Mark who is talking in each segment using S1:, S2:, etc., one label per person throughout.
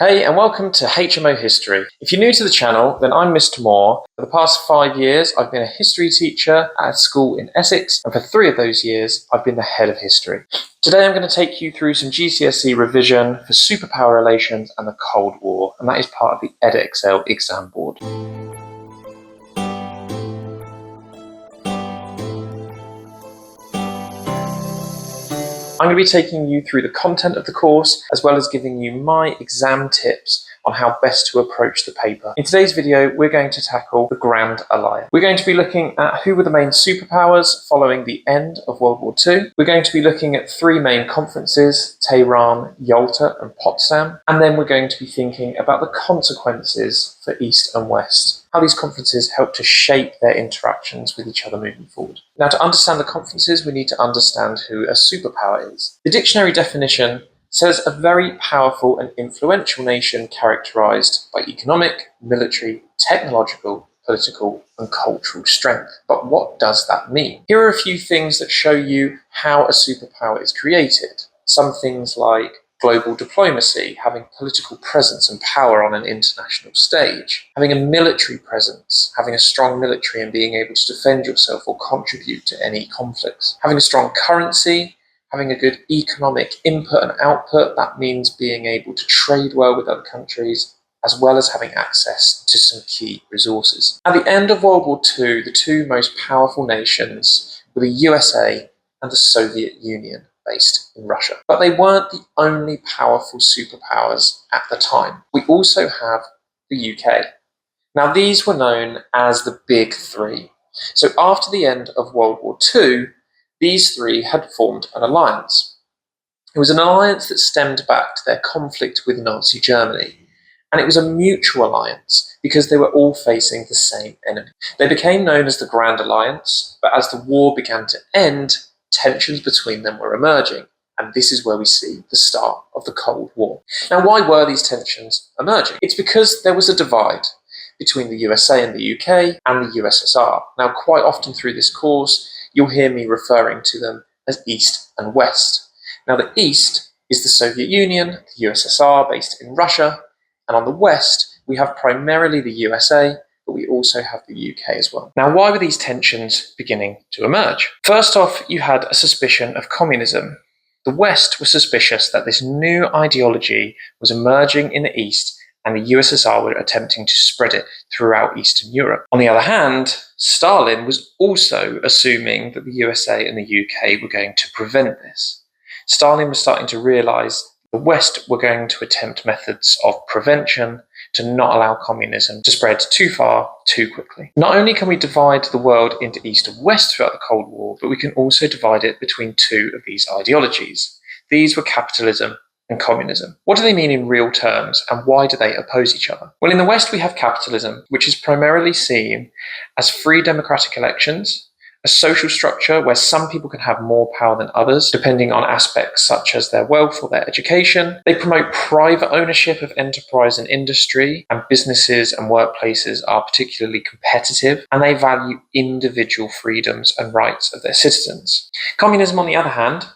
S1: Hey, and welcome to HMO History. If you're new to the channel, then I'm Mr. Moore. For the past 5 years, I've been a history teacher at a school in Essex, and for 3 of those years, I've been the head of history. Today, I'm going to take you through some GCSE revision for Superpower Relations and the Cold War, and that is part of the EdXL exam board. I'm going to be taking you through the content of the course, as well as giving you my exam tips on how best to approach the paper. In today's video, we're going to tackle the Grand Alliance. We're going to be looking at who were the main superpowers following the end of World War II. We're going to be looking at 3 main conferences, Tehran, Yalta and Potsdam. And then we're going to be thinking about the consequences for East and West, how these conferences help to shape their interactions with each other moving forward. Now, to understand the conferences, we need to understand who a superpower is. The dictionary definition says a very powerful and influential nation characterized by economic, military, technological, political, and cultural strength. But what does that mean? Here are a few things that show you how a superpower is created. Some things like global diplomacy, having political presence and power on an international stage, having a military presence, having a strong military and being able to defend yourself or contribute to any conflicts, having a strong currency, having a good economic input and output. That means being able to trade well with other countries, as well as having access to some key resources. At the end of World War II, the 2 most powerful nations were the USA and the Soviet Union, based in Russia. But they weren't the only powerful superpowers at the time. We also have the UK. Now, these were known as the Big Three. So after the end of World War II, these 3 had formed an alliance. It was an alliance that stemmed back to their conflict with Nazi Germany. And it was a mutual alliance because they were all facing the same enemy. They became known as the Grand Alliance, but as the war began to end, tensions between them were emerging. And this is where we see the start of the Cold War. Now, why were these tensions emerging? It's because there was a divide between the USA and the UK and the USSR. Now, quite often through this course, you'll hear me referring to them as East and West. Now, the East is the Soviet Union, the USSR based in Russia, and on the West, we have primarily the USA, but we also have the UK as well. Now, why were these tensions beginning to emerge? First off, you had a suspicion of communism. The West was suspicious that this new ideology was emerging in the East, and the USSR were attempting to spread it throughout Eastern Europe. On the other hand, Stalin was also assuming that the USA and the UK were going to prevent this. Stalin was starting to realize the West were going to attempt methods of prevention to not allow communism to spread too far, too quickly. Not only can we divide the world into East and West throughout the Cold War, but we can also divide it between 2 of these ideologies. These were capitalism and communism. What do they mean in real terms, and why do they oppose each other? Well, in the West, we have capitalism, which is primarily seen as free democratic elections, a social structure where some people can have more power than others, depending on aspects such as their wealth or their education. They promote private ownership of enterprise and industry, and businesses and workplaces are particularly competitive, and they value individual freedoms and rights of their citizens. Communism, on the other hand,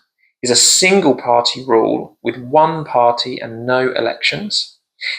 S1: is a single-party rule with one party and no elections.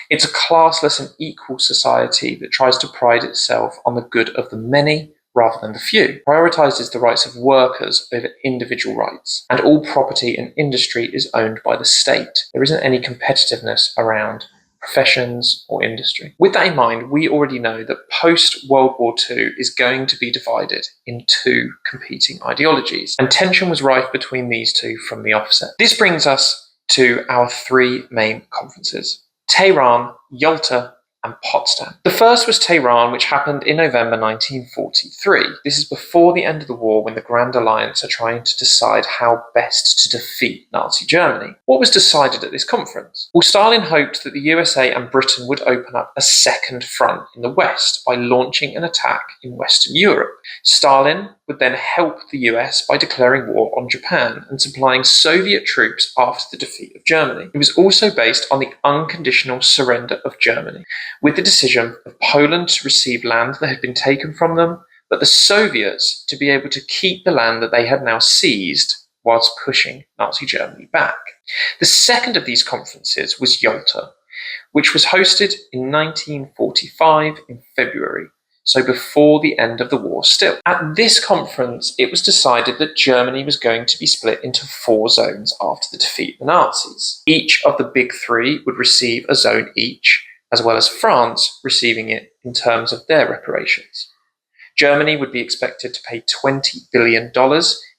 S1: It's a classless and equal society that tries to pride itself on the good of the many rather than the few. Prioritizes the rights of workers over individual rights, and all property and industry is owned by the state. There isn't any competitiveness around professions or industry. With that in mind, we already know that post-World War II is going to be divided in 2 competing ideologies, and tension was rife between these 2 from the offset. This brings us to our 3 main conferences: Tehran, Yalta, and Potsdam. The first was Tehran, which happened in November 1943. This is before the end of the war, when the Grand Alliance are trying to decide how best to defeat Nazi Germany. What was decided at this conference? Well, Stalin hoped that the USA and Britain would open up a second front in the West by launching an attack in Western Europe. Stalin would then help the US by declaring war on Japan and supplying Soviet troops after the defeat of Germany. It was also based on the unconditional surrender of Germany, with the decision of Poland to receive land that had been taken from them, but the Soviets to be able to keep the land that they had now seized whilst pushing Nazi Germany back. The second of these conferences was Yalta, which was hosted in 1945 in February, so before the end of the war still. At this conference, it was decided that Germany was going to be split into 4 zones after the defeat of the Nazis. Each of the big 3 would receive a zone each, as well as France receiving it in terms of their reparations. Germany would be expected to pay $20 billion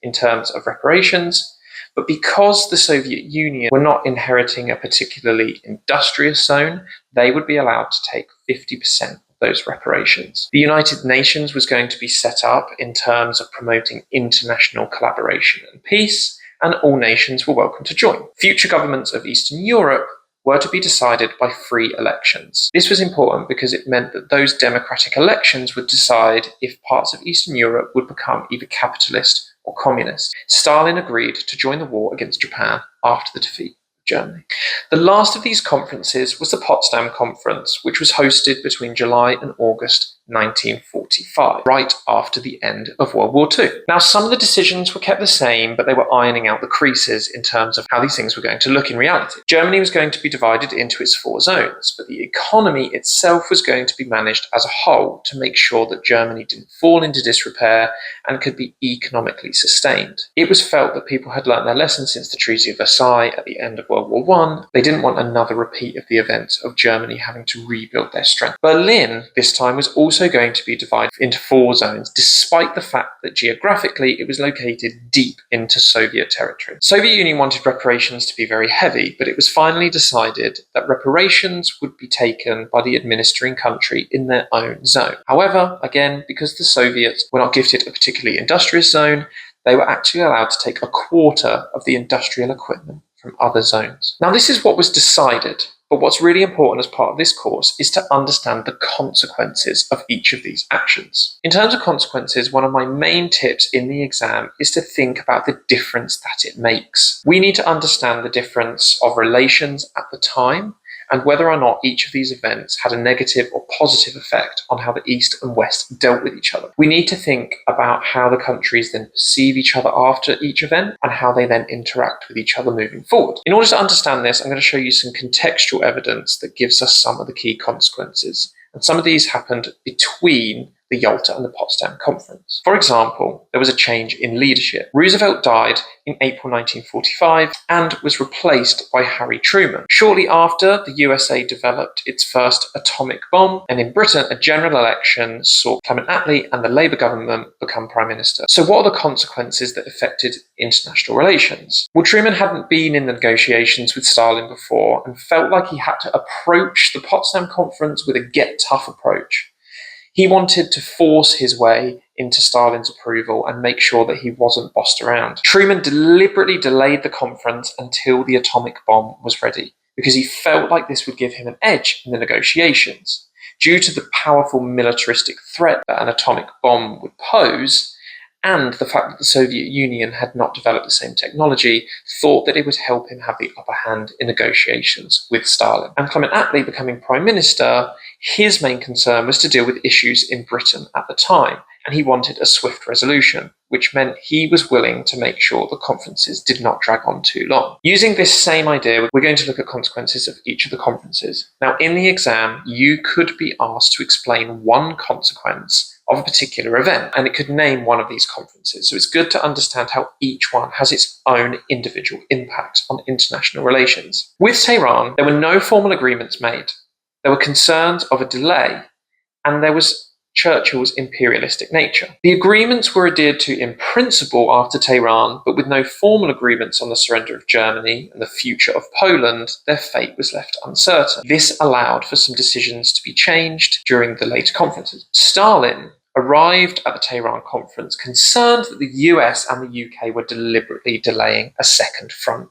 S1: in terms of reparations, but because the Soviet Union were not inheriting a particularly industrious zone, they would be allowed to take 50% of those reparations. The United Nations was going to be set up in terms of promoting international collaboration and peace, and all nations were welcome to join. Future governments of Eastern Europe were to be decided by free elections. This was important because it meant that those democratic elections would decide if parts of Eastern Europe would become either capitalist or communist. Stalin agreed to join the war against Japan after the defeat of Germany. The last of these conferences was the Potsdam Conference, which was hosted between July and August 1945, right after the end of World War II. Now, some of the decisions were kept the same, but they were ironing out the creases in terms of how these things were going to look in reality. Germany was going to be divided into its 4 zones, but the economy itself was going to be managed as a whole to make sure that Germany didn't fall into disrepair and could be economically sustained. It was felt that people had learnt their lesson since the Treaty of Versailles at the end of World War I. They didn't want another repeat of the events of Germany having to rebuild their strength. Berlin, this time, was also going to be divided into 4 zones, despite the fact that geographically it was located deep into Soviet territory. The Soviet Union wanted reparations to be very heavy, but it was finally decided that reparations would be taken by the administering country in their own zone. However, again, because the Soviets were not gifted a particularly industrious zone, they were actually allowed to take a quarter of the industrial equipment from other zones. Now, this is what was decided. But what's really important as part of this course is to understand the consequences of each of these actions. In terms of consequences, one of my main tips in the exam is to think about the difference that it makes. We need to understand the difference of relations at the time and whether or not each of these events had a negative or positive effect on how the East and West dealt with each other. We need to think about how the countries then perceive each other after each event and how they then interact with each other moving forward. In order to understand this, I'm going to show you some contextual evidence that gives us some of the key consequences. And some of these happened between the Yalta and the Potsdam Conference. For example, there was a change in leadership. Roosevelt died in April 1945 and was replaced by Harry Truman. Shortly after, the USA developed its first atomic bomb, and in Britain, a general election saw Clement Attlee and the Labour government become Prime Minister. So what are the consequences that affected international relations? Well, Truman hadn't been in the negotiations with Stalin before and felt like he had to approach the Potsdam Conference with a get-tough approach. He wanted to force his way into Stalin's approval and make sure that he wasn't bossed around. Truman deliberately delayed the conference until the atomic bomb was ready, because he felt like this would give him an edge in the negotiations. Due to the powerful militaristic threat that an atomic bomb would pose, and the fact that the Soviet Union had not developed the same technology, thought that it would help him have the upper hand in negotiations with Stalin. And Clement Attlee becoming Prime Minister, his main concern was to deal with issues in Britain at the time, and he wanted a swift resolution, which meant he was willing to make sure the conferences did not drag on too long. Using this same idea, we're going to look at consequences of each of the conferences. Now, in the exam, you could be asked to explain one consequence of a particular event, and it could name one of these conferences. So it's good to understand how each one has its own individual impact on international relations. With Tehran, there were no formal agreements made. There were concerns of a delay, and there was Churchill's imperialistic nature. The agreements were adhered to in principle after Tehran, but with no formal agreements on the surrender of Germany and the future of Poland, their fate was left uncertain. This allowed for some decisions to be changed during the later conferences. Stalin arrived at the Tehran conference concerned that the US and the UK were deliberately delaying a second front.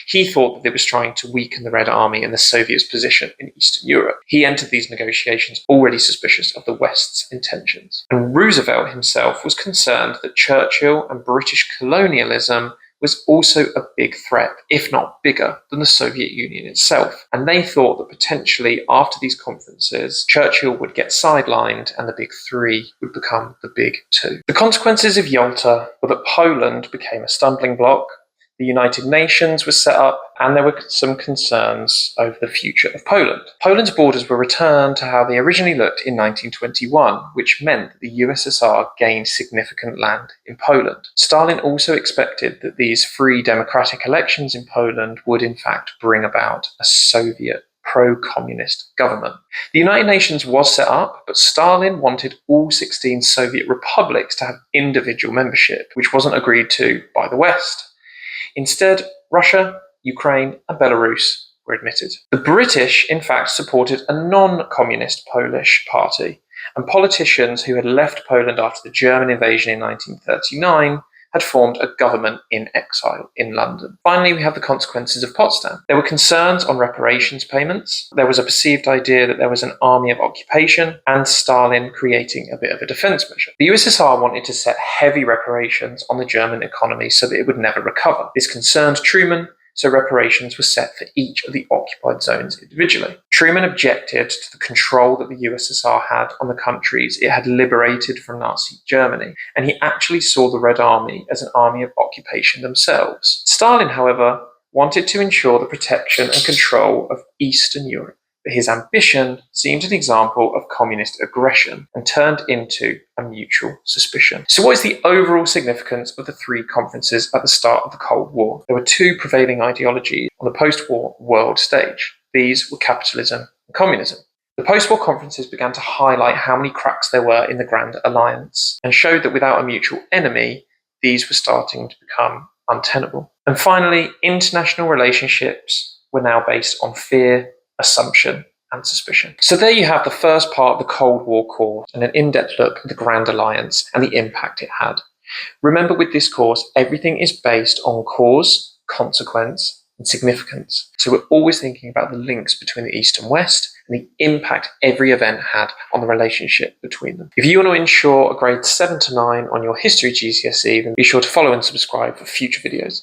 S1: He thought that it was trying to weaken the Red Army and the Soviets' position in Eastern Europe. He entered these negotiations already suspicious of the West's intentions. And Roosevelt himself was concerned that Churchill and British colonialism was also a big threat, if not bigger, than the Soviet Union itself. And they thought that potentially after these conferences, Churchill would get sidelined and the big three would become the big two. The consequences of Yalta were that Poland became a stumbling block, The United Nations was set up, and there were some concerns over the future of Poland. Poland's borders were returned to how they originally looked in 1921, which meant that the USSR gained significant land in Poland. Stalin also expected that these free democratic elections in Poland would in fact bring about a Soviet pro-communist government. The United Nations was set up, but Stalin wanted all 16 Soviet republics to have individual membership, which wasn't agreed to by the West. Instead, Russia, Ukraine, and Belarus were admitted. The British, in fact, supported a non-communist Polish party, and politicians who had left Poland after the German invasion in 1939 had formed a government in exile in London. Finally, we have the consequences of Potsdam. There were concerns on reparations payments. There was a perceived idea that there was an army of occupation, and Stalin creating a bit of a defense measure. The USSR wanted to set heavy reparations on the German economy so that it would never recover. This concerned Truman, so reparations were set for each of the occupied zones individually. Truman objected to the control that the USSR had on the countries it had liberated from Nazi Germany, and he actually saw the Red Army as an army of occupation themselves. Stalin, however, wanted to ensure the protection and control of Eastern Europe, but his ambition seemed an example of communist aggression and turned into a mutual suspicion. So what is the overall significance of the three conferences at the start of the Cold War? There were two prevailing ideologies on the post-war world stage. These were capitalism and communism. The post-war conferences began to highlight how many cracks there were in the Grand Alliance and showed that without a mutual enemy, these were starting to become untenable. And finally, international relationships were now based on fear, assumption, and suspicion. So there you have the first part of the Cold War course and an in-depth look at the Grand Alliance and the impact it had. Remember, with this course, everything is based on cause, consequence, and significance. So we're always thinking about the links between the East and West and the impact every event had on the relationship between them. If you want to ensure a grade 7 to 9 on your history GCSE, then be sure to follow and subscribe for future videos.